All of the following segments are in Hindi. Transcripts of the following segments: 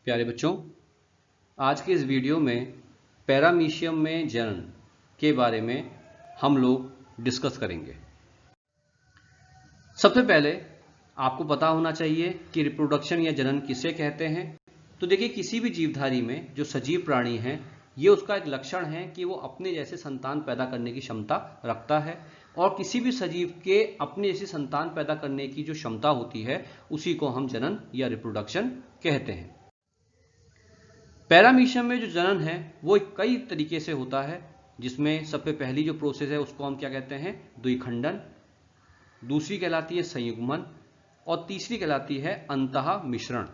प्यारे बच्चों, आज के इस वीडियो में पैरामीशियम में जनन के बारे में हम लोग डिस्कस करेंगे। सबसे पहले आपको पता होना चाहिए कि रिप्रोडक्शन या जनन किसे कहते हैं। तो देखिए, किसी भी जीवधारी में जो सजीव प्राणी है, ये उसका एक लक्षण है कि वो अपने जैसे संतान पैदा करने की क्षमता रखता है, और किसी भी सजीव के अपने जैसी संतान पैदा करने की जो क्षमता होती है उसी को हम जनन या रिप्रोडक्शन कहते हैं। पैरामीशियम में जो जनन है वो कई तरीके से होता है, जिसमें सबसे पहली जो प्रोसेस है उसको हम क्या कहते हैं, द्विखंडन। दूसरी कहलाती है संयुग्मन, और तीसरी कहलाती है अंतः मिश्रण।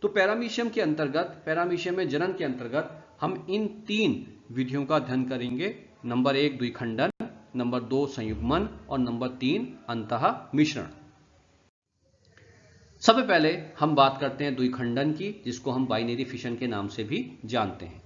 तो पैरामीशियम में जनन के अंतर्गत हम इन तीन विधियों का अध्ययन करेंगे। नंबर 1 द्विखंडन, नंबर 2 संयुग्मन और नंबर 3 अंतः मिश्रण। सबसे पहले हम बात करते हैं द्विखंडन की, जिसको हम बाइनरी फिशन के नाम से भी जानते हैं।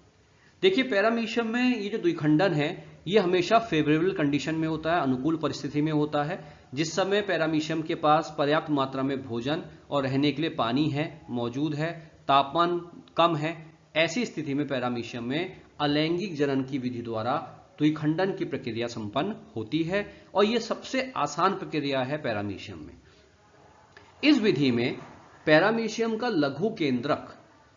देखिए, पैरामीशियम में ये जो द्विखंडन है ये हमेशा फेवरेबल कंडीशन में होता है, अनुकूल परिस्थिति में होता है। जिस समय पैरामीशियम के पास पर्याप्त मात्रा में भोजन और रहने के लिए पानी है, मौजूद है, तापमान कम है, ऐसी स्थिति में पैरामीशियम में अलैंगिक जनन की विधि द्वारा द्विखंडन की प्रक्रिया संपन्न होती है, और यह सबसे आसान प्रक्रिया है पैरामीशियम में। इस विधि में पैरामीशियम का लघु केंद्रक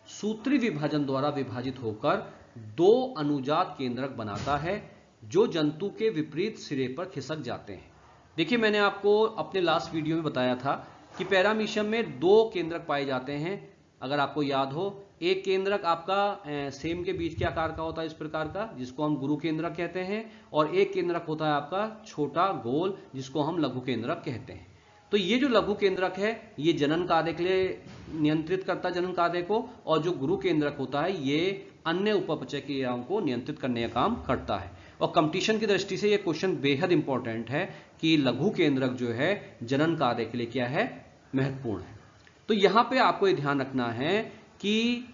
सूत्री विभाजन द्वारा विभाजित होकर दो अनुजात केंद्रक बनाता है, जो जंतु के विपरीत सिरे पर खिसक जाते हैं। देखिए, मैंने आपको अपने लास्ट वीडियो में बताया था कि पैरामीशियम में दो केंद्रक पाए जाते हैं। अगर आपको याद हो, एक केंद्रक आपका सेम के बीच के आकार का होता है, इस प्रकार का, जिसको हम गुरु केंद्रक कहते हैं, और एक केंद्रक होता है आपका छोटा गोल, जिसको हम लघु केंद्रक कहते हैं। तो ये जो लघु केंद्रक है ये जनन कार्य के लिए नियंत्रित करता है, जनन कार्य को, और जो गुरु केंद्रक होता है ये अन्य उपपचय क्रियाओं को नियंत्रित करने का काम करता है। और कंपटीशन की दृष्टि से ये क्वेश्चन बेहद इंपॉर्टेंट है कि लघु केंद्रक जो है जनन कार्य के लिए क्या है, महत्वपूर्ण है। तो यहां पे आपको ये ध्यान रखना है कि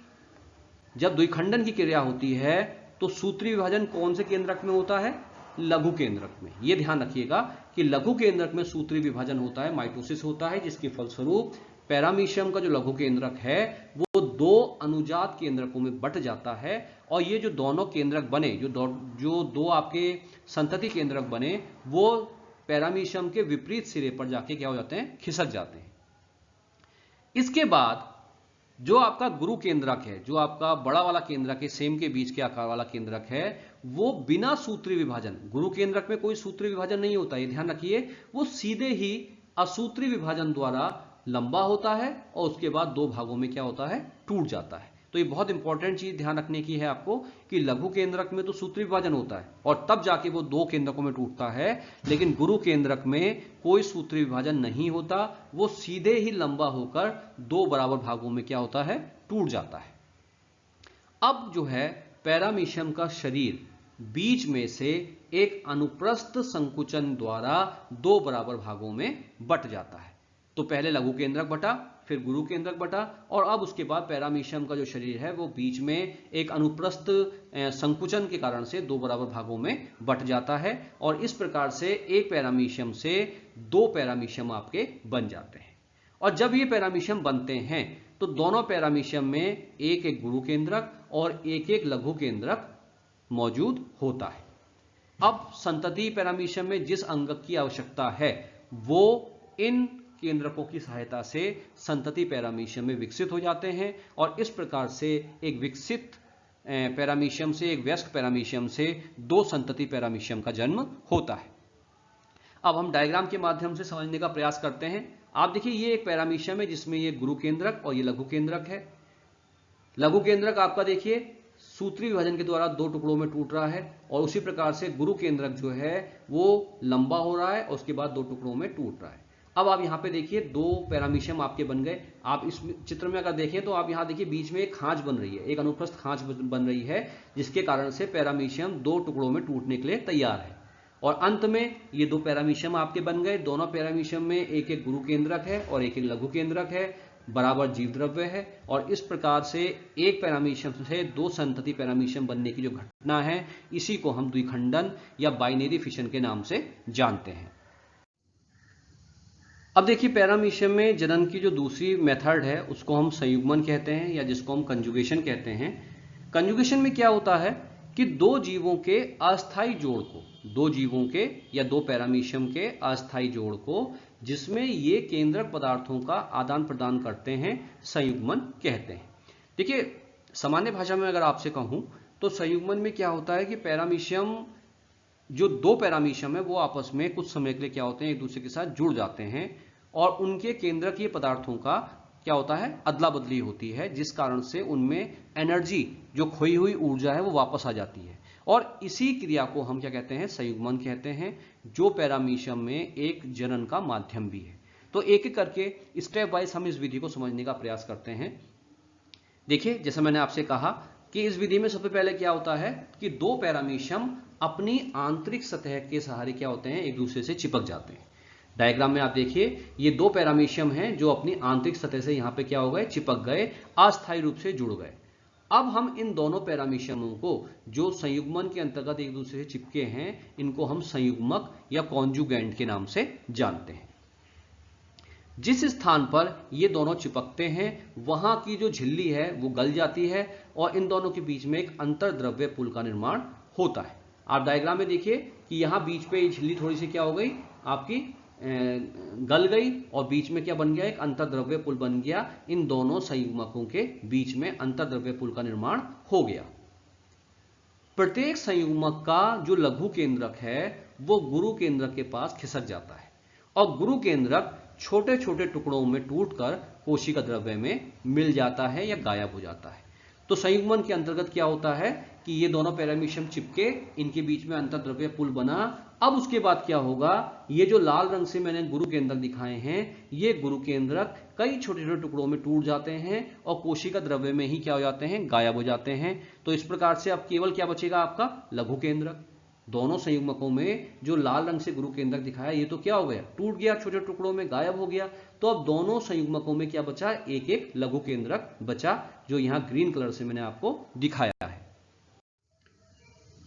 जब द्विखंडन की क्रिया होती है तो सूत्री विभाजन कौन से केंद्रक में होता है, लघु केंद्रक में। यह ध्यान रखिएगा कि लघु केंद्रक में सूत्री विभाजन होता है, माइटोसिस होता है, जिसके फलस्वरूप पैरामीशियम का जो लघु केंद्रक है वो दो अनुजात केंद्रकों में बंट जाता है, और ये जो दोनों केंद्रक बने, जो दो आपके संतति केंद्रक बने, वो पैरामीशियम के विपरीत सिरे पर जाके क्या हो जाते हैं, खिसक जाते हैं। इसके बाद जो आपका गुरु केंद्रक है, जो आपका बड़ा वाला केंद्रक है, सेम के बीच के आकार वाला केंद्रक है, वो बिना सूत्री विभाजन, गुरु केंद्रक में कोई सूत्री विभाजन नहीं होता, ये ध्यान रखिए, वो सीधे ही असूत्री विभाजन द्वारा लंबा होता है और उसके बाद दो भागों में क्या होता है, टूट जाता है। तो ये बहुत इंपॉर्टेंट चीज ध्यान रखने की है आपको कि लघु केंद्रक में तो सूत्री विभाजन होता है और तब जाके वो दो केंद्रकों में टूटता है, लेकिन गुरु केंद्रक में कोई सूत्री विभाजन नहीं होता, वो सीधे ही लंबा होकर दो बराबर भागों में क्या होता है, टूट जाता है। अब जो है पैरामीशियम का शरीर बीच में से एक अनुप्रस्थ संकुचन द्वारा दो बराबर भागों में बट जाता है। तो पहले लघु केंद्रक बटा, फिर गुरु केंद्रक बटा, और अब उसके बाद पैरामीशियम का जो शरीर है वो बीच में एक अनुप्रस्थ संकुचन के कारण से दो बराबर भागों में बट जाता है, और इस प्रकार से एक पैरामीशियम से दो पैरामीशियम आपके बन जाते हैं। और जब ये पैरामीशियम बनते हैं तो दोनों पैरामीशियम में एक एक गुरु केंद्रक और एक एक लघु केंद्रक मौजूद होता है। अब संतति पैरामीशियम में जिस अंगक की आवश्यकता है वो इन केंद्रकों की सहायता से संतति पैरामीशियम में विकसित हो जाते हैं, और इस प्रकार से एक विकसित पैरामीशियम से, एक वयस्क पैरामीशियम से दो संतति पैरामीशियम का जन्म होता है। अब हम डायग्राम के माध्यम से समझने का प्रयास करते हैं। आप देखिए, ये एक पैरामीशियम है जिसमें ये गुरु केंद्रक और ये लघु केंद्रक है। लघु केंद्रक आपका देखिए सूत्री विभाजन के द्वारा दो टुकड़ों में टूट रहा है, और उसी प्रकार से गुरु केंद्रक जो है वो लंबा हो रहा है और उसके बाद दो टुकड़ों में टूट रहा है। अब आप यहाँ पे देखिए दो पैरामीशियम आपके बन गए। आप इस चित्र में अगर देखें तो आप यहाँ देखिए बीच में एक खांच बन रही है, एक अनुप्रस्थ खांच बन रही है, जिसके कारण से पैरामीशियम दो टुकड़ों में टूटने के लिए तैयार है। और अंत में ये दो पैरामीशियम आपके बन गए। दोनों पैरामीशियम में एक एक गुरु केंद्रक है और एक एक लघु केंद्रक है। बराबर जीव द्रव्य है और इस प्रकार से एक पैरामीशियम से दो संतति पैरामीशियम बनने की जो घटना है इसी को हम द्विखंडन या बाइनरी फिशन के नाम से जानते हैं। अब देखिए पैरामीशियम में जनन की जो दूसरी मेथड है उसको हम संयुग्मन कहते हैं या जिसको हम कंजुगेशन कहते हैं। कंजुगेशन में क्या होता है कि दो जीवों के अस्थायी जोड़ को, दो जीवों के या दो पैरामीशियम के अस्थायी जोड़ को जिसमें ये केंद्रक पदार्थों का आदान प्रदान करते हैं संयुग्मन कहते हैं। देखिए सामान्य भाषा में अगर आपसे कहूं तो संयुग्मन में क्या होता है कि पैरामीशियम, जो दो पैरामीशियम है वो आपस में कुछ समय के लिए क्या होते हैं, एक दूसरे के साथ जुड़ जाते हैं और उनके केंद्रकीय पदार्थों का क्या होता है, अदला बदली होती है, जिस कारण से उनमें एनर्जी, जो खोई हुई ऊर्जा है वो वापस आ जाती है और इसी क्रिया को हम क्या कहते हैं, संयुग्मन कहते हैं, जो पैरामीशियम में एक जनन का माध्यम भी है। तो एक एक करके स्टेप वाइज हम इस विधि को समझने का प्रयास करते हैं। देखिए जैसा मैंने आपसे कहा कि इस विधि में सबसे पहले क्या होता है कि दो पैरामीशियम अपनी आंतरिक सतह के सहारे क्या होते हैं, एक दूसरे से चिपक जाते हैं। डायग्राम में आप देखिए ये दो पैरामीशियम हैं जो अपनी आंतरिक सतह से यहां पे क्या हो गए, चिपक गए, अस्थायी रूप से जुड़ गए। अब हम इन दोनों पैरामीशियमों को जो संयुग्मन के अंतर्गत एक दूसरे से चिपके हैं इनको हम संयुग्मक या कॉन्जुगेंट के नाम से जानते हैं। जिस स्थान पर ये दोनों चिपकते हैं वहां की जो झिल्ली है वो गल जाती है और इन दोनों के बीच में एक अंतर्द्रव्य पुल का निर्माण होता है। आप डायग्राम में देखिए कि यहां बीच पे ये झिल्ली थोड़ी सी क्या हो गई, आपकी गल गई और बीच में क्या बन गया, एक अंतर्द्रव्य पुल बन गया। इन दोनों संयुग्मकों के बीच में अंतर्द्रव्य पुल का निर्माण हो गया। प्रत्येक संयुग्मक का जो लघु केंद्रक है वो गुरु केंद्रक के पास खिसक जाता है और गुरु केंद्रक छोटे छोटे टुकड़ों में टूटकर कोशिका द्रव्य में मिल जाता है या गायब हो जाता है। तो संयुग्मन के अंतर्गत क्या होता है कि ये दोनों पैरामीशियम चिपके, इनके बीच में अंतर्द्रव्य पुल बना। अब उसके बाद क्या होगा, ये जो लाल रंग से मैंने गुरु केंद्रक दिखाए हैं ये गुरु केंद्रक कई छोटे छोटे टुकड़ों में टूट जाते हैं और कोशिका द्रव्य में ही क्या हो जाते हैं, गायब हो जाते हैं। तो इस प्रकार से अब केवल क्या बचेगा, आपका लघु केंद्रक। दोनों संयुग्मकों में जो लाल रंग से गुरु केंद्रक दिखाया ये तो क्या हो गया, टूट गया, छोटे टुकड़ों में गायब हो गया। तो अब दोनों संयुग्मकों में क्या बचा, एक एक लघु केंद्रक बचा, जो यहां ग्रीन कलर से मैंने आपको दिखाया है।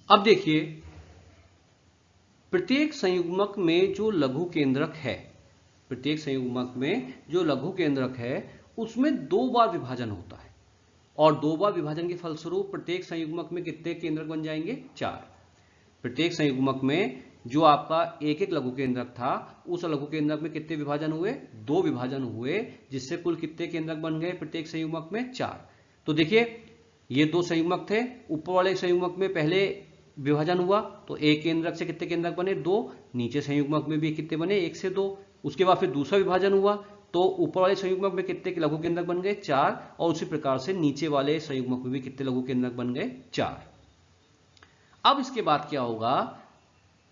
अब देखिए प्रत्येक संयुग्मक में जो लघु केंद्रक है, प्रत्येक संयुग्मक में जो लघु केंद्रक है उसमें दो बार विभाजन होता है और दो बार विभाजन के फलस्वरूप प्रत्येक संयुग्मक में कितने केंद्रक बन जाएंगे, 4। प्रत्येक संयुग्मक में जो आपका एक एक लघु केंद्रक था उस लघु केंद्रक में कितने विभाजन हुए, 2 विभाजन हुए, जिससे कुल कितने केंद्रक बन गए प्रत्येक संयुग्मक में, 4। तो देखिए ये दो संयुग्मक थे, ऊपर वाले संयुग्मक में पहले विभाजन हुआ तो एक केंद्रक से कितने केंद्रक बने, 2। नीचे संयुग्मक में भी कितने बने, 1 से 2। उसके बाद फिर दूसरा विभाजन हुआ तो ऊपर वाले संयुग्मक में कितने लघु केंद्रक बन गए, 4। और उसी प्रकार से नीचे वाले संयुग्मक में भी कितने लघु केंद्रक बन गए, 4। अब इसके बाद क्या होगा,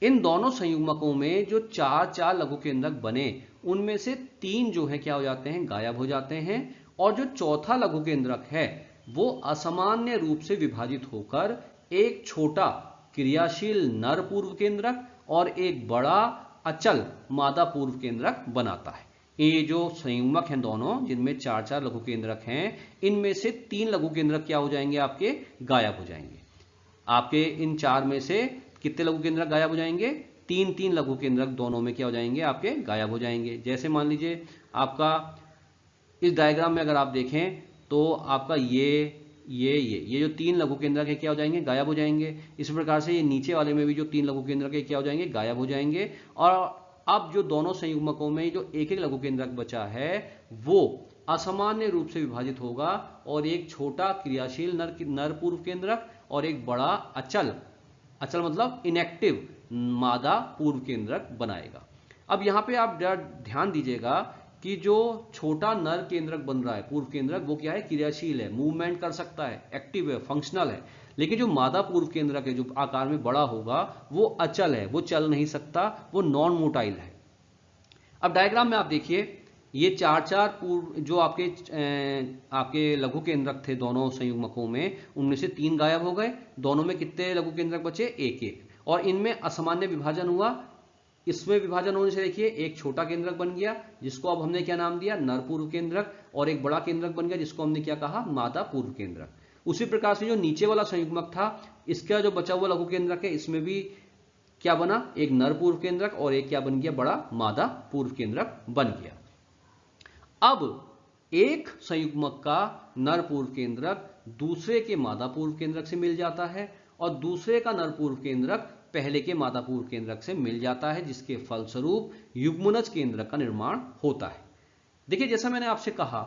इन दोनों संयुग्मकों में जो 4 लघु केंद्रक बने उनमें से 3 जो है क्या हो जाते हैं, गायब हो जाते हैं और जो चौथा लघु केंद्रक है वो असामान्य रूप से विभाजित होकर एक छोटा क्रियाशील नर पूर्व केंद्रक और एक बड़ा अचल मादा पूर्व केंद्रक बनाता है। ये जो संयुग्मक हैं दोनों जिनमें 4 लघु केंद्रक हैं इनमें से 3 लघु केंद्रक क्या हो जाएंगे, आपके गायब हो जाएंगे। आपके इन 4 में से कितने लघु केंद्रक गायब हो जाएंगे, 3 लघु केंद्रक दोनों में क्या हो जाएंगे, आपके गायब हो जाएंगे। जैसे मान लीजिए आपका इस डायग्राम में अगर आप देखें तो आपका ये जो 3 लघु केंद्रक है क्या हो जाएंगे, गायब हो जाएंगे। इस प्रकार से ये नीचे वाले में भी जो 3 लघु केंद्रक है क्या हो जाएंगे, गायब हो जाएंगे। और अब जो दोनों संयुग्मकों में जो एक एक लघु केंद्रक बचा है वो असामान्य रूप से विभाजित होगा और एक छोटा क्रियाशील नर पूर्व केंद्रक और एक बड़ा अचल मतलब इनएक्टिव मादा पूर्व केंद्रक बनाएगा। अब यहां पे आप ध्यान दीजिएगा कि जो छोटा नर केंद्रक बन रहा है पूर्व केंद्रक वो क्या है, क्रियाशील है, मूवमेंट कर सकता है, एक्टिव है, फंक्शनल है। लेकिन जो मादा पूर्व केंद्रक है जो आकार में बड़ा होगा वो अचल है, वो चल नहीं सकता, वो नॉन मोटाइल है। अब डायग्राम में आप देखिए ये 4 पूर्व जो आपके लघु केंद्रक थे दोनों संयुग्मकों में उनमें से 3 गायब हो गए। दोनों में कितने लघु केंद्रक बचे, 1 और इनमें असामान्य विभाजन हुआ इसमें विभाजन होने से देखिए एक छोटा केंद्रक बन गया जिसको अब हमने क्या नाम दिया, नर पूर्व केंद्रक, और एक बड़ा केंद्रक बन गया जिसको हमने क्या कहा, मादा पूर्व केंद्रक। उसी प्रकार से जो नीचे वाला संयुग्मक था, इसका जो बचा हुआ लघु केंद्रक है, इसमें भी क्या बना, एक नर पूर्व केंद्रक और एक क्या बन गया, बड़ा मादा पूर्व केंद्रक बन गया। अब एक संयुग्मक का नर पूर्व केंद्रक दूसरे के मादा पूर्व केंद्रक से मिल जाता है और दूसरे का नर पूर्व केंद्रक पहले के मादा पूर्व केंद्रक से मिल जाता है, जिसके फलस्वरूप युग्मनज केंद्रक का निर्माण होता है। देखिए जैसा मैंने आपसे कहा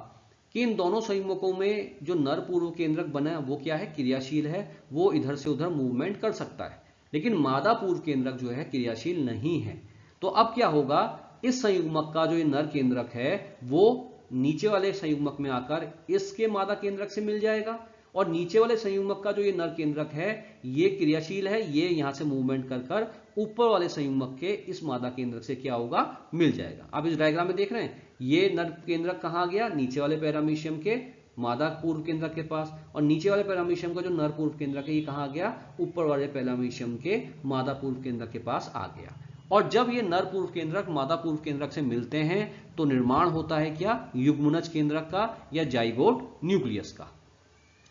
कि इन दोनों संयुग्मकों में जो नर पूर्व केंद्रक बना है वो क्या है, क्रियाशील है, वो इधर से उधर मूवमेंट कर सकता है, लेकिन मादा पूर्व केंद्रक जो है क्रियाशील नहीं है। तो अब क्या होगा, इस संयुग्मक का जो ये नर केंद्रक है वो नीचे वाले संयुग्मक में आकर इसके मादा केंद्रक से मिल जाएगा, और नीचे वाले संयुग्मक का जो ये नर केंद्रक है ये क्रियाशील है, ये यहां से मूवमेंट कर कर ऊपर वाले संयुग्मक के इस मादा केंद्रक से क्या होगा, मिल जाएगा। आप इस डायग्राम में देख रहे हैं, ये नर केंद्रक कहां गया, नीचे वाले पैरामीशियम के मादा पूर्व केंद्रक के पास, और नीचे वाले पैरामीशियम का जो नर पूर्व केंद्रक है ये कहां गया, ऊपर वाले पैरामीशियम के मादा पूर्व केंद्रक के पास आ गया। और जब ये नर पूर्व केंद्रक मादा पूर्व केंद्रक से मिलते हैं तो निर्माण होता है क्या, युग्मनज केंद्रक का या जाइगोट न्यूक्लियस का।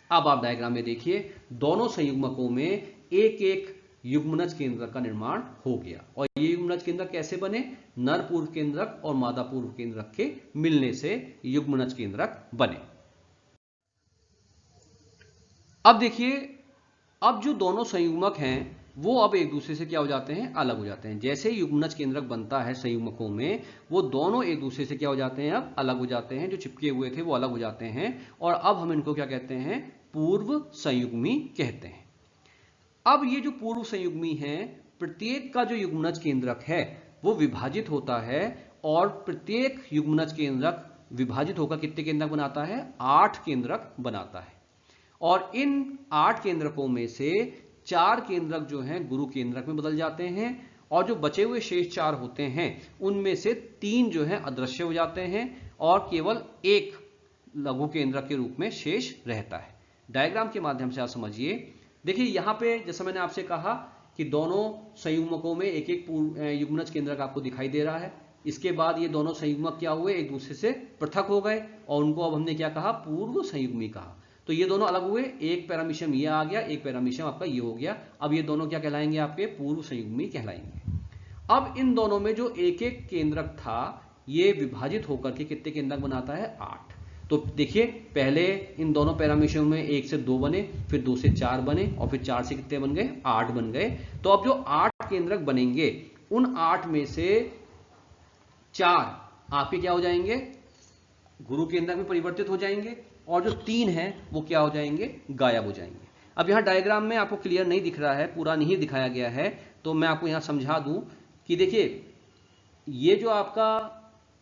अब आप डायग्राम में देखिए, दोनों संयुग्मकों में एक एक युग्मनज केंद्रक का निर्माण हो गया, और ये युग्मनज केंद्रक कैसे बने, नर पूर्व केंद्रक और मादा पूर्व केंद्रक के मिलने से युग्मनज केंद्रक बने। अब देखिए, अब जो दोनों संयुग्मक हैं वो अब एक दूसरे से क्या हो जाते हैं, अलग हो जाते हैं। जैसे युग्मनज केंद्रक बनता है संयुग्मकों में, वो दोनों एक दूसरे से क्या हो जाते हैं, अब अलग हो जाते हैं, जो चिपके हुए थे वो अलग हो जाते हैं, और अब हम इनको क्या कहते हैं, पूर्व संयुग्मी कहते हैं। अब ये जो पूर्व संयुग्मी हैं, प्रत्येक का जो युग्मनज केंद्रक है वो विभाजित होता है, और प्रत्येक युग्मनज केंद्रक विभाजित होकर कितने केंद्रक बनाता है, 8 केंद्रक बनाता है। और इन 8 केंद्रकों में से 4 केंद्रक जो हैं गुरु केंद्रक में बदल जाते हैं, और जो बचे हुए शेष 4 होते हैं उनमें से 3 जो हैं अदृश्य हो जाते हैं, और केवल एक लघु केंद्रक के रूप में शेष रहता है। डायग्राम के माध्यम से आप समझिए। देखिए यहां पे जैसा मैंने आपसे कहा कि दोनों संयुग्मकों में एक एक युग्मनज केंद्रक आपको दिखाई दे रहा है। इसके बाद ये दोनों संयुग्मक क्या हुए, एक दूसरे से पृथक हो गए, और उनको अब हमने क्या कहा, पूर्व संयुग्मी कहा। तो ये दोनों अलग हुए, एक पैरामीशियम ये आ गया, एक पैरामीशियम आपका ये हो गया। अब ये दोनों क्या कहलाएंगे, आपके पूर्व संयुग्मी कहलाएंगे। अब इन दोनों में जो एक एक केंद्रक था ये विभाजित होकर के कितने केंद्रक बनाता है, 8। तो देखिए पहले इन दोनों पैरामीशियम में 1 से 2 बने, फिर 2 से 4 बने, और फिर 4 से कितने बन गए, 8 बन गए। तो अब जो 8 केंद्रक बनेंगे उन 8 में से 4 आपके क्या हो जाएंगे, गुरु केंद्रक में परिवर्तित हो जाएंगे, और जो 3 हैं वो क्या हो जाएंगे, गायब हो जाएंगे। अब यहां डायग्राम में आपको क्लियर नहीं दिख रहा है, पूरा नहीं दिखाया गया है, तो मैं आपको यहां समझा दूं कि देखिए ये जो आपका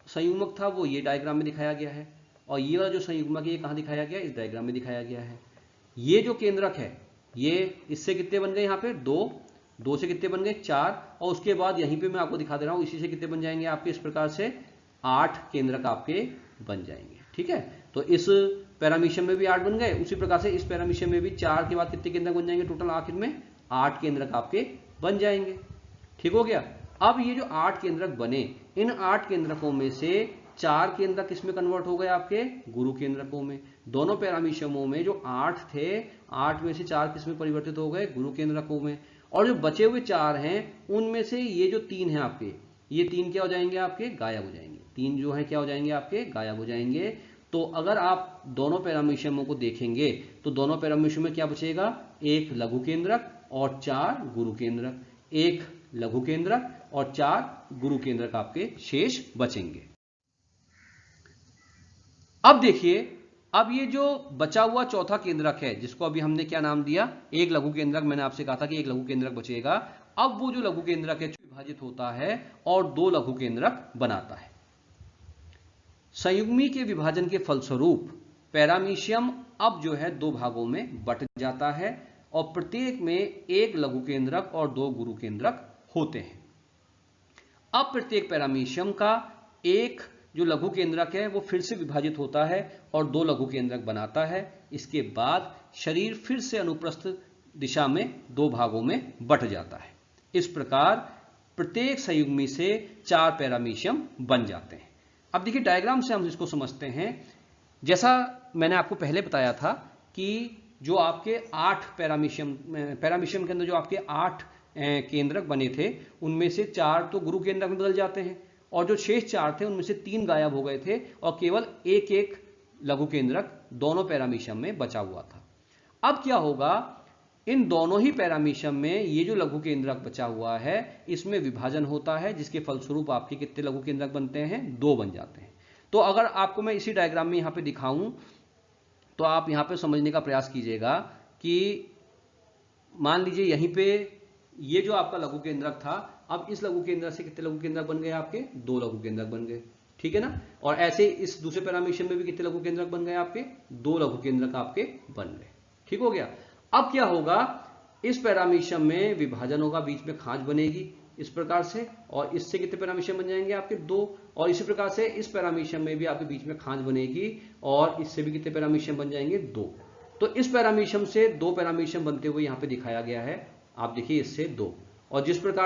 संयुग्मक था वो ये डायग्राम में दिखाया गया है, और ये वाला जो संयुग्मक है ये कहां दिखाया गया, इस डायग्राम में दिखाया गया है। ये जो केंद्रक है ये इससे कितने बन गए, यहाँ पे 2 से कितने बन गए, 4, और उसके बाद यहीं पे मैं आपको दिखा दे रहा हूं इसी से कितने बन जाएंगे आपके, इस प्रकार से 8 केंद्रक आपके बन जाएंगे। ठीक है, तो इस पैरामीशियम में भी 8 बन गए, उसी प्रकार से इस पैरामीशियम में भी 4 के बाद कितने केंद्रक बन जाएंगे, टोटल आखिर में 8 केंद्रक आपके बन जाएंगे। ठीक हो गया। अब ये जो 8 केंद्रक बने, इन 8 केंद्रकों में से 4 केंद्रक किसमें कन्वर्ट हो गए, आपके गुरु केंद्रकों में। दोनों पैरामीशियमों में जो 8 थे, 8 में से 4 किसमें परिवर्तित हो गए, गुरु केंद्रकों में। और जो बचे हुए 4 हैं उनमें से ये जो 3 हैं आपके, ये 3 क्या हो जाएंगे, आपके गायब हो जाएंगे। 3 जो है क्या हो जाएंगे, आपके गायब हो जाएंगे। तो अगर आप दोनों पैरामीशियमों को देखेंगे तो दोनों पैरामीशियम में क्या बचेगा, एक लघु केंद्रक और 4 गुरु केंद्रक, एक लघु केंद्रक और 4 गुरु केंद्रक आपके शेष बचेंगे। अब देखिए, अब ये जो बचा हुआ चौथा केंद्रक है जिसको अभी हमने क्या नाम दिया, एक लघु केंद्रक, मैंने आपसे कहा था कि एक लघु केंद्रक बचेगा। अब वो जो लघु केंद्रक है विभाजित होता है और 2 लघु केंद्रक बनाता है। संयुग्मी के विभाजन के फलस्वरूप पैरामीशियम अब जो है 2 भागों में बट जाता है, और प्रत्येक में एक लघु केंद्रक और 2 गुरु केंद्रक होते हैं। अब प्रत्येक पैरामीशियम का एक जो लघु केंद्रक है वो फिर से विभाजित होता है और 2 लघु केंद्रक बनाता है। इसके बाद शरीर फिर से अनुप्रस्थ दिशा में 2 भागों में बट जाता है। इस प्रकार प्रत्येक संयुग्मी से 4 पैरामीशियम बन जाते हैं। अब देखिए डायग्राम से हम इसको समझते हैं। जैसा मैंने आपको पहले बताया था कि जो आपके 8 पैरामीशियम के अंदर जो आपके 8 केंद्रक बने थे, उनमें से 4 तो गुरु केंद्रक में बदल जाते हैं और जो शेष 4 थे उनमें से 3 गायब हो गए थे और केवल एक एक लघु केंद्रक दोनों पैरामीशियम में बचा हुआ था। अब क्या होगा, इन दोनों ही पैरामीशियम में ये जो लघु केंद्रक बचा हुआ है इसमें विभाजन होता है, जिसके फलस्वरूप आपके कितने लघु केंद्रक बनते हैं, 2 बन जाते हैं। तो अगर आपको मैं इसी डायग्राम में यहां पे दिखाऊं तो आप यहां पे समझने का प्रयास कीजिएगा कि मान लीजिए यहीं पे ये जो आपका लघु केंद्रक था, अब इस लघु केंद्रक से कितने लघु केंद्रक बन गए आपके, 2 लघु केंद्रक बन गए, ठीक है ना। और ऐसे इस दूसरे पैरामीशियम में भी कितने लघु केंद्रक बन गए आपके, 2 लघु केंद्रक आपके बन गए, ठीक हो गया। अब क्या होगा, इस पैरामीशियम में विभाजन होगा, बीच में खांच बनेगी इस प्रकार से, और इससे कितने पैरामीशियम बन जाएंगे आपके, 2। और इसी प्रकार से इस पैरामीशियम में भी आपके बीच में खांच बनेगी और इससे भी कितने पैरामीशियम बन जाएंगे, 2। तो इस पैरामीशियम से 2 पैरामीशियम बनते हुए यहां पे दिखाया गया है, आप देखिए इससे 2। और जिस प्रकार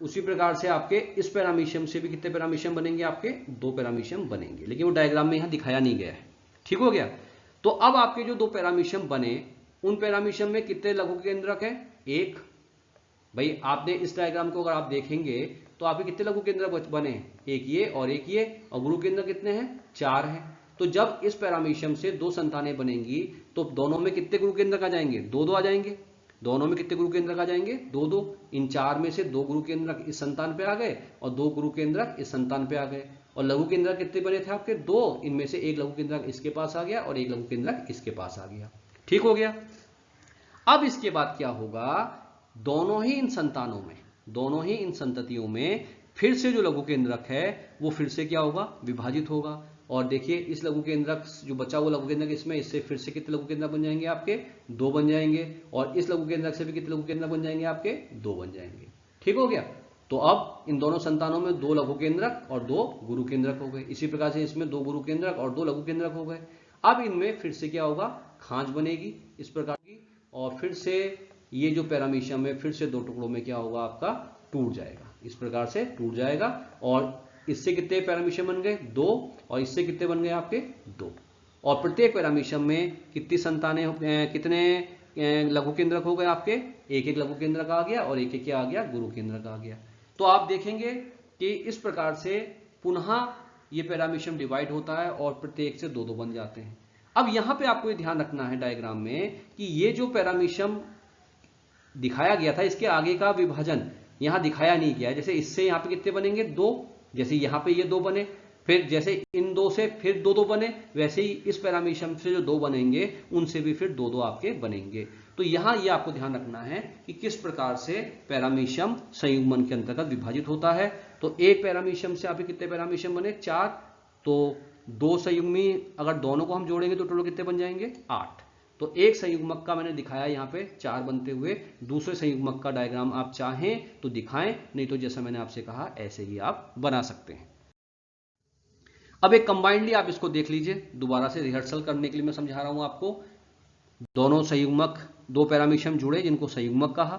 उसी प्रकार से आपके इस पैरामीशियम से भी कितने पैरामीशियम बनेंगे आपके, 2 पैरामीशियम बनेंगे, लेकिन वो डायग्राम में यहां दिखाया नहीं गया है, ठीक हो गया। तो अब आपके जो 2 पैरामीशियम बने, उन पैरामीशियम में कितने लघु केंद्रक है, 1। भाई आपने इस डायग्राम को अगर आप देखेंगे तो आपके कितने लघु केंद्रक बने, एक ये और एक ये, और गुरु केंद्र कितने हैं, 4 हैं। तो जब इस पैरामीशियम से 2 संतानें बनेंगी तो दोनों में कितने गुरु केंद्रक आ जाएंगे, 2-2 आ जाएंगे। दोनों में कितने गुरु केंद्रक आ जाएंगे, 2-2। इन 4 में से 2 गुरु केंद्रक इस संतान पे आ गए और 2 गुरु केंद्रक इस संतान पे आ गए। और लघु केंद्रक कितने बने थे आपके, 2। इनमें से एक लघु केंद्रक इसके पास आ गया और एक लघु केंद्रक इसके पास आ गया, ठीक हो गया। अब इसके बाद क्या होगा, दोनों ही इन संततियों में फिर से जो लघु केंद्रक है वो फिर से क्या होगा, विभाजित होगा। और देखिए इस लघु केंद्रक जो बचा हुआ लघु केंद्रक इसमें, इससे फिर से कितने लघु केंद्रक बन जाएंगे आपके, 2 बन जाएंगे। और इस लघु केंद्रक से भी कितने लघु केंद्रक बन जाएंगे आपके, 2 बन जाएंगे, ठीक हो गया। तो अब इन दोनों संतानों में 2 लघु केंद्रक और 2 गुरु केंद्रक हो गए। इसी प्रकार से इसमें 2 गुरु केंद्रक और 2 लघु केंद्रक हो गए। अब इनमें फिर से क्या होगा, खांच बनेगी इस प्रकार की, और फिर से ये जो पैरामीशियम है फिर से 2 टुकड़ों में क्या होगा आपका, टूट जाएगा, इस प्रकार से टूट जाएगा। और इससे कितने पैरामीशियम बन गए, 2, और इससे कितने बन गए आपके, 2। और प्रत्येक पैरामीशियम में कितनी संतानें, कितने लघु केंद्रक हो गए आपके, एक एक लघु केंद्रक आ गया और एक एक क्या आ गया, गुरु केंद्रक आ गया। तो आप देखेंगे कि इस प्रकार से पुनः ये पैरामीशियम डिवाइड होता है और प्रत्येक से 2-2 बन जाते हैं। अब यहां पे आपको ये ध्यान रखना है डायग्राम में कि ये जो पैरामीशियम दिखाया गया था इसके आगे का विभाजन यहां दिखाया नहीं गया है। जैसे इससे यहां पे कितने बनेंगे, 2, जैसे यहां पे ये 2 बने, फिर जैसे इन 2 से फिर 2-2 बने, वैसे ही इस पैरामीशियम से जो 2 बनेंगे उनसे भी फिर 2-2 आपके बनेंगे। तो यहां ये आपको ध्यान रखना है कि किस प्रकार से पैरामीशियम संयुग्मन के अंतर्गत विभाजित होता है। तो एक पैरामीशियम से आपके कितने पैरामीशियम बने, 4। तो 2 संयुग्मी अगर दोनों को हम जोड़ेंगे तो टोटल कितने बन जाएंगे, 8। तो एक संयुग्मक का मैंने दिखाया यहाँ पे 4 बनते हुए, दूसरे संयुग्मक का डायग्राम आप चाहें तो दिखाएं, नहीं तो जैसा मैंने आपसे कहा ऐसे ही आप बना सकते हैं। अब एक कंबाइंडली आप इसको देख लीजिए, दोबारा से रिहर्सल करने के लिए मैं समझा रहा हूं आपको। दोनों संयुग्मक, 2 पैरामीशियम जुड़े जिनको संयुग्मक कहा,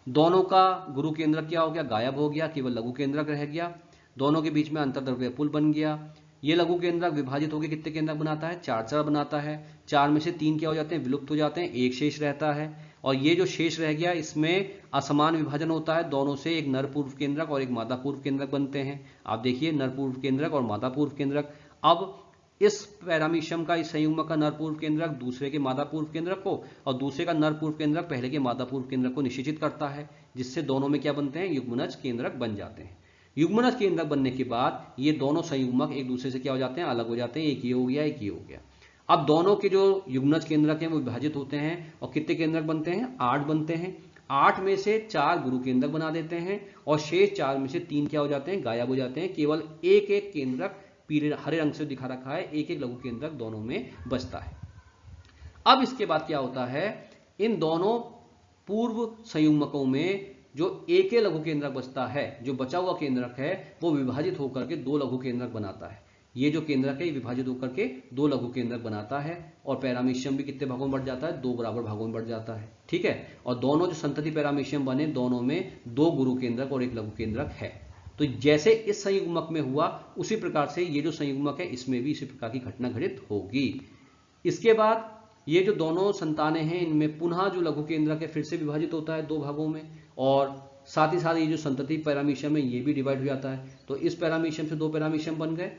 दोनों का गुरु केंद्रक क्या हो गया, गायब हो गया, केवल लघु केंद्रक रह गया। दोनों के बीच में अंतर्द्रव्य पुल बन गया। ये लघु केंद्रक विभाजित होकर कितने केंद्रक बनाता है, 4 बनाता है। 4 में से 3 क्या हो जाते हैं, विलुप्त हो जाते हैं, एक शेष रहता है। और ये जो शेष रह गया इसमें असमान विभाजन होता है, दोनों से एक नर पूर्व केंद्रक और एक मादा पूर्व केंद्रक बनते हैं। आप देखिए नर पूर्व केंद्रक और मादा पूर्व केंद्रक। अब इस पैरामीशियम का, इस संयुग्मक का नर पूर्व केंद्रक दूसरे के मादा पूर्व केंद्रक को और दूसरे का नर पूर्व केंद्रक पहले के मादा पूर्व केंद्रक को निषेचित करता है, जिससे दोनों में क्या बनते हैं, युग्मनज केंद्रक बन जाते हैं। युग्मनज केंद्रक बनने के बाद ये दोनों संयुग्मक एक दूसरे से क्या हो जाते हैं, अलग हो जाते हैं। एक ये हो गया, एक ये हो गया। अब दोनों के जो युग्मनज केंद्रक हैं वो विभाजित होते हैं और कितने केंद्रक बनते हैं, 8 बनते हैं। 8 में से 4 गुरु केंद्रक बना देते हैं और शेष 4 में से 3 क्या हो जाते हैं, गायब हो जाते हैं। केवल एक एक केंद्रक पीले हरे रंग से दिखा रखा है, एक एक लघु केंद्रक दोनों में बचता है। अब इसके बाद क्या होता है, इन दोनों पूर्व संयुग्मकों में जो एक लघु केंद्रक बचता है, जो बचा हुआ केंद्रक है वो विभाजित होकर के 2 लघु केंद्रक बनाता है। ये जो केंद्रक है ये विभाजित होकर के दो लघु केंद्रक बनाता है और पैरामीशियम भी कितने भागों में बढ़ जाता है, दो बराबर भागों में बढ़ जाता है। ठीक है, और दोनों जो संतति पैरामीशियम बने दोनों में दो गुरु केंद्रक और एक लघु केंद्रक है। तो जैसे इस संयुग्मक में हुआ उसी प्रकार से ये जो संयुग्मक है इसमें भी इसी प्रकार की घटना घटित होगी। इसके बाद ये जो दोनों संतानें हैं इनमें पुनः जो लघु केंद्रक है फिर से विभाजित होता है दो भागों में, और साथ ही साथ ये जो संतति पैरामीशियम है ये भी डिवाइड हो जाता है। तो इस पैरामीशियम से दो पैरामीशियम बन गए,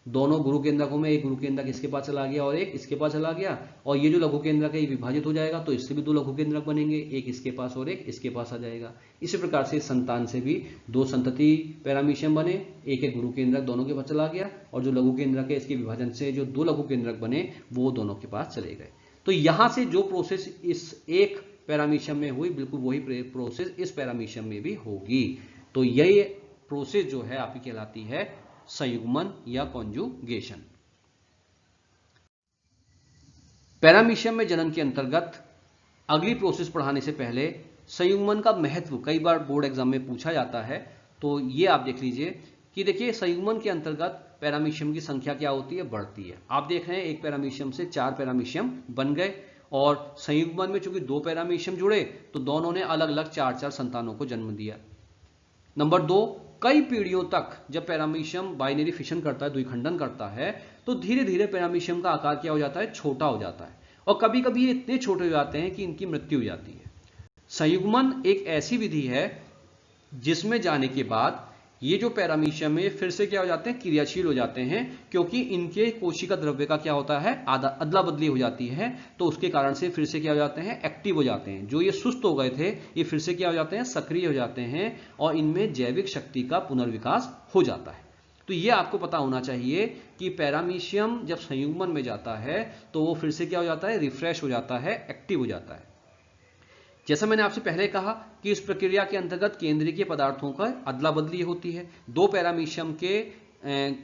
दोनों गुरु केंद्रकों में एक गुरु केंद्रक इसके पास चला गया और एक इसके पास चला गया, और ये जो लघु केंद्रक है ये विभाजित हो जाएगा तो इससे भी दो लघु केंद्रक बनेंगे, एक इसके पास और एक इसके पास आ जाएगा। इसी प्रकार से संतान से भी दो संतति पैरामीशियम बने, एक एक गुरु केंद्रक दोनों के पास चला गया, और जो लघु केंद्रक है इसके विभाजन से जो दो लघु केंद्रक बने वो दोनों के पास चले गए। तो यहां से जो प्रोसेस इस एक पैरामीशियम में हुई बिल्कुल वही प्रोसेस इस पैरामीशियम में भी होगी। तो यही प्रोसेस जो है आपकी कहलाती है संयुग्मन या कॉन्जुगेशन। पैरामीशियम में जनन के अंतर्गत अगली प्रोसेस पढ़ाने से पहले संयुग्मन का महत्व कई बार बोर्ड एग्जाम में पूछा जाता है। तो ये आप देख लीजिए कि देखिए संयुग्मन के अंतर्गत पैरामीशियम की संख्या क्या होती है, बढ़ती है। आप देख रहे हैं एक पैरामीशियम से चार पैरामीशियम बन गए, और संयुग्मन में चूंकि दो पैरामीशियम जुड़े तो दोनों ने अलग अलग चार चार संतानों को जन्म दिया। नंबर दो, कई पीढ़ियों तक जब पैरामीशियम बाइनरी फिशन करता है, द्विखंडन करता है, तो धीरे धीरे पैरामीशियम का आकार क्या हो जाता है, छोटा हो जाता है, और कभी कभी ये इतने छोटे हो जाते हैं कि इनकी मृत्यु हो जाती है। संयुग्मन एक ऐसी विधि है जिसमें जाने के बाद ये जो पैरामीशियम है फिर से क्या हो जाते हैं, क्रियाशील हो जाते हैं, क्योंकि इनके कोशिका द्रव्य का क्या होता है, अदला बदली हो जाती है, तो उसके कारण से फिर से क्या हो जाते हैं, एक्टिव हो जाते हैं। जो ये सुस्त हो गए थे ये फिर से क्या हो जाते हैं, सक्रिय हो जाते हैं, और इनमें जैविक शक्ति का पुनर्विकास हो जाता है। तो ये आपको पता होना चाहिए कि पैरामीशियम जब संयुग्मन में जाता है तो वो फिर से क्या हो जाता है, रिफ्रेश हो जाता है, एक्टिव हो जाता है। जैसा मैंने आपसे पहले कहा कि इस प्रक्रिया के अंतर्गत केंद्रीय पदार्थों का अदला बदली होती है। दो पैरामीशियम के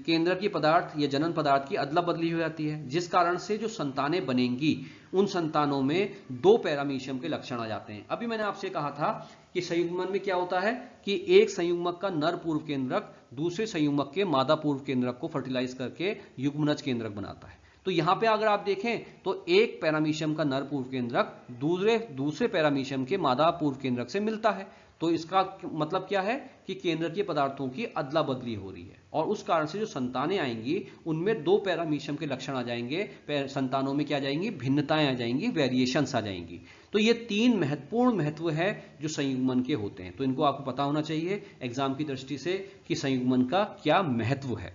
केंद्र की पदार्थ या जनन पदार्थ की अदला बदली हो जाती है, जिस कारण से जो संतानें बनेंगी उन संतानों में दो पैरामीशियम के लक्षण आ जाते हैं। अभी मैंने आपसे कहा था कि संयुग्मन में क्या होता है कि एक संयुग्मक का नर पूर्व केंद्रक दूसरे संयुग्मक के मादा पूर्व केंद्रक को फर्टिलाइज करके युग्मनज केंद्रक बनाता है। तो यहां पे अगर आप देखें तो एक पैरामीशियम का नर पूर्व केंद्रक दूसरे पैरामीशियम के मादा पूर्व केंद्रक से मिलता है। तो इसका मतलब क्या है कि केंद्रकीय पदार्थों की अदला बदली हो रही है, और उस कारण से जो संतानें आएंगी उनमें दो पैरामीशियम के लक्षण आ जाएंगे, संतानों में क्या आ जाएंगी, भिन्नताएं आ जाएंगी, वेरिएशंस आ जाएंगी। तो ये तीन महत्वपूर्ण महत्व है जो संयुग्मन के होते हैं। तो इनको आपको पता होना चाहिए एग्जाम की दृष्टि से कि संयुग्मन का क्या महत्व है।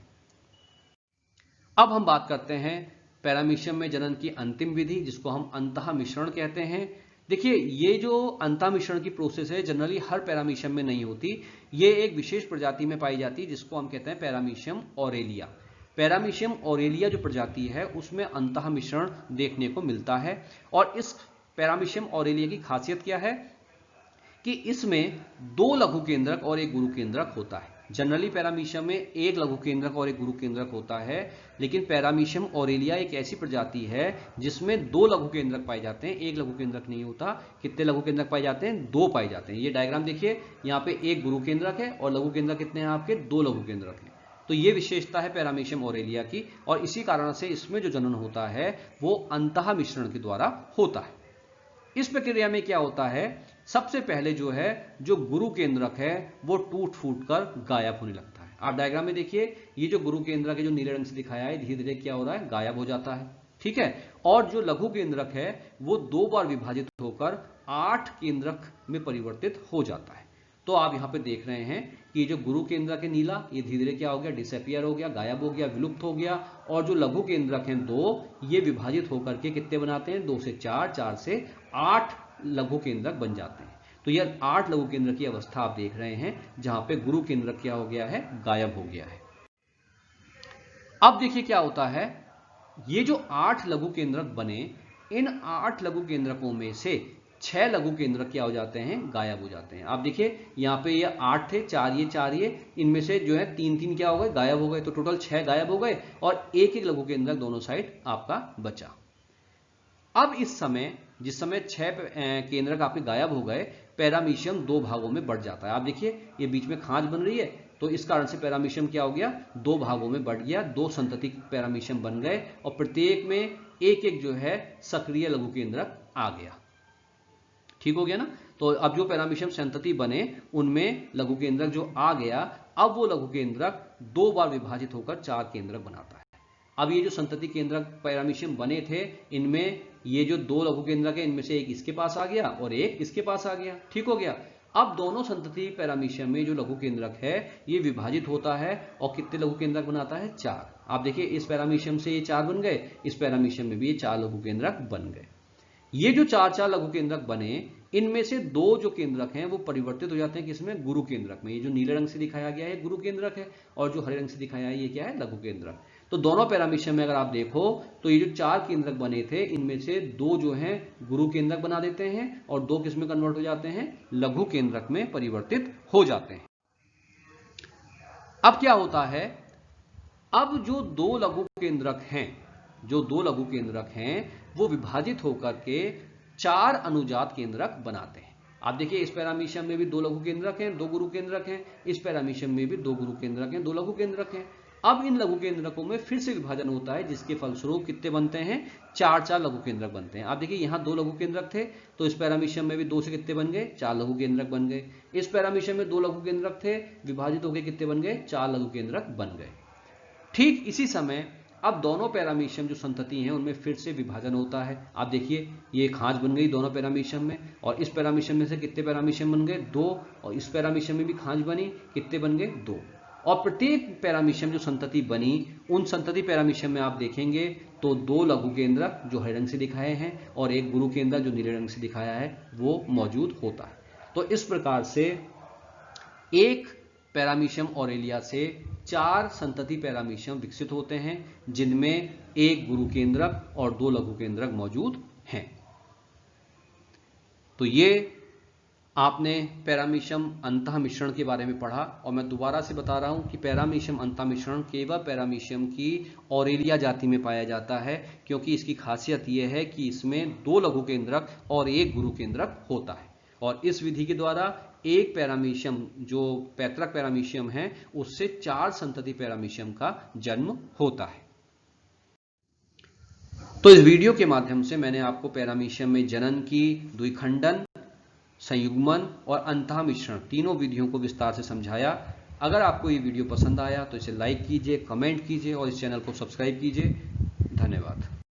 अब हम बात करते हैं पैरामीशियम में जनन की अंतिम विधि, जिसको हम अंतः मिश्रण कहते हैं। देखिए ये जो अंतः मिश्रण की प्रोसेस है जनरली हर पैरामीशियम में नहीं होती, ये एक विशेष प्रजाति में पाई जाती है जिसको हम कहते हैं पैरामीशियम ऑरेलिया। पैरामीशियम ऑरेलिया जो प्रजाति है उसमें अंतः मिश्रण देखने को मिलता है, और इस पैरामीशियम ऑरेलिया की खासियत क्या है कि इसमें दो लघु केंद्रक और एक गुरु केंद्रक होता है। जनरली पैरामीशियम में एक लघु केंद्रक और एक गुरु केंद्रक होता है, लेकिन पैरामीशियम ऑरेलिया एक ऐसी प्रजाति है जिसमें दो लघु केंद्रक पाए जाते हैं, एक लघु केंद्रक नहीं होता। कितने लघु केंद्रक पाए जाते हैं, दो पाए जाते हैं। ये डायग्राम देखिए, यहाँ पे एक गुरु केंद्रक है और लघु केंद्रक कितने हैं आपके, दो लघु केंद्रक हैं। तो ये विशेषता है पैरामीशियम ऑरेलिया की, और इसी कारण से इसमें जो जनन होता है वो अंतः मिश्रण के द्वारा होता है। इस प्रक्रिया में क्या होता है, सबसे पहले जो है जो गुरु केंद्रक है वो टूट फूट कर गायब होने लगता है। आप डायग्राम में देखिए, ये जो गुरु केंद्रक है जो नीले रंग से दिखाया है धीरे धीरे क्या हो रहा है, गायब हो जाता है। ठीक है, और जो लघु केंद्रक है वो दो बार विभाजित होकर 8 केंद्रक में परिवर्तित हो जाता है। तो आप यहां पे देख रहे हैं कि जो गुरु केंद्रक है नीला, ये धीरे धीरे क्या हो गया, डिसअपियर हो गया, गायब हो गया, विलुप्त हो गया, और जो लघु केंद्रक हैं दो, ये विभाजित होकर के कितने बनाते हैं, 2 से 4, 4 से 8 लघु केंद्रक बन जाते हैं। तो यह 8 लघु केंद्रक की अवस्था आप देख रहे हैं जहां पे गुरु केंद्रक क्या हो गया है, गायब हो गया है। अब देखिए क्या होता है, ये जो 8 लघु केंद्रक बने, इन 8 लघु केंद्रकों में से 6 लघु केंद्रक क्या हो जाते हैं, गायब हो जाते हैं। आप देखिए यहाँ पे ये 8 थे, 4 ये, इनमें से जो है 3 क्या हो गए, गायब हो गए। तो टोटल 6 गायब हो गए, और एक एक लघु केंद्रक दोनों साइड आपका बचा। अब इस समय जिस समय 6 केंद्रक आपके गायब हो गए, पैरामीशियम 2 भागों में बढ़ जाता है। आप देखिए ये बीच में खांच बन रही है, तो इस कारण से पैरामीशियम क्या हो गया, दो भागों में बढ़ गया, दो संतति पैरामीशियम बन गए और प्रत्येक में एक एक जो है सक्रिय लघु केंद्रक आ गया। ठीक हो गया ना। तो अब जो पैरामीशियम संतति बने उनमें लघु केंद्रक जो आ गया, अब वो लघु केंद्रक दो बार विभाजित होकर चार केंद्रक बनाता है। अब ये जो संतति केंद्रक पैरामीशियम बने थे, इनमें ये जो दो लघु केंद्रक है, इनमें से एक इसके पास आ गया और एक इसके पास आ गया। ठीक हो गया। अब दोनों संतति पैरामीशियम में जो लघु केंद्रक है ये विभाजित होता है और कितने लघु केंद्रक बनाता है, चार। आप देखिए इस पैरामीशियम से ये चार बन गए, इस पैरामीशियम में भी ये चार लघु केंद्रक बन गए। ये जो चार चार लघु केंद्रक बने, इनमें से दो जो केंद्रक हैं वो परिवर्तित हो जाते हैं किसमें, गुरु केंद्रक में। ये जो नीले रंग से दिखाया गया है गुरु केंद्रक है और जो हरे रंग से दिखाया है ये क्या है, लघु केंद्रक। तो दोनों पैरामीशियम में अगर आप देखो तो ये जो चार केंद्रक बने थे इनमें से दो जो हैं गुरु केंद्रक बना देते हैं और दो किस में कन्वर्ट हो जाते हैं, लघु केंद्रक में परिवर्तित हो जाते हैं। अब क्या होता है, अब जो दो लघु केंद्रक हैं वो विभाजित होकर के चार अनुजात केंद्रक बनाते हैं। आप देखिए इस पैरामीशियम में भी दो लघु केंद्रक हैं, दो गुरु केंद्रक हैं, इस पैरामीशियम में भी दो गुरु केंद्रक हैं, दो लघु केंद्रक हैं। अब इन लघु केंद्रकों में फिर से विभाजन होता है जिसके फलस्वरूप कितने बनते हैं, चार चार लघु केंद्रक बनते हैं। आप देखिए यहाँ दो लघु केंद्रक थे तो इस पैरामीशियम में भी दो से कितने बन गए, चार लघु केंद्रक बन गए। इस पैरामीशियम में दो लघु केंद्रक थे, विभाजित होकर कितने बन गए, चार लघु केंद्रक बन गए। ठीक इसी समय अब दोनों पैरामीशियम जो संतति हैं उनमें फिर से विभाजन होता है। आप देखिए ये खांच बन गई दोनों पैरामीशियम में और इस पैरामीशियम में से कितने पैरामीशियम बन गए, दो, और इस पैरामीशियम में भी खांच बनी, कितने बन गए, दो। और प्रत्येक पैरामीशियम जो संतति बनी उन संतति पैरामीशियम में आप देखेंगे तो दो लघु केंद्रक जो हरे रंग से दिखाए हैं और एक गुरु केंद्रक जो नीले रंग से दिखाया है वो मौजूद होता है। तो इस प्रकार से एक पैरामीशियम ऑरेलिया से चार संतति पैरामीशियम विकसित होते हैं जिनमें एक गुरु केंद्रक और दो लघु केंद्रक मौजूद हैं। तो ये आपने पैरामीशियम अंतः मिश्रण के बारे में पढ़ा और मैं दोबारा से बता रहा हूं कि पैरामीशियम अंतः मिश्रण केवल पैरामीशियम की ऑरेलिया जाति में पाया जाता है, क्योंकि इसकी खासियत यह है कि इसमें दो लघु केंद्रक और एक गुरु केंद्रक होता है और इस विधि के द्वारा एक पैरामीशियम जो पैतृक पैरामीशियम है उससे चार संतति पैरामीशियम का जन्म होता है। तो इस वीडियो के माध्यम से मैंने आपको पैरामीशियम में जनन की, द्विखंडन, संयुग्मन और अंतः मिश्रण तीनों विधियों को विस्तार से समझाया। अगर आपको ये वीडियो पसंद आया तो इसे लाइक कीजिए, कमेंट कीजिए और इस चैनल को सब्सक्राइब कीजिए। धन्यवाद।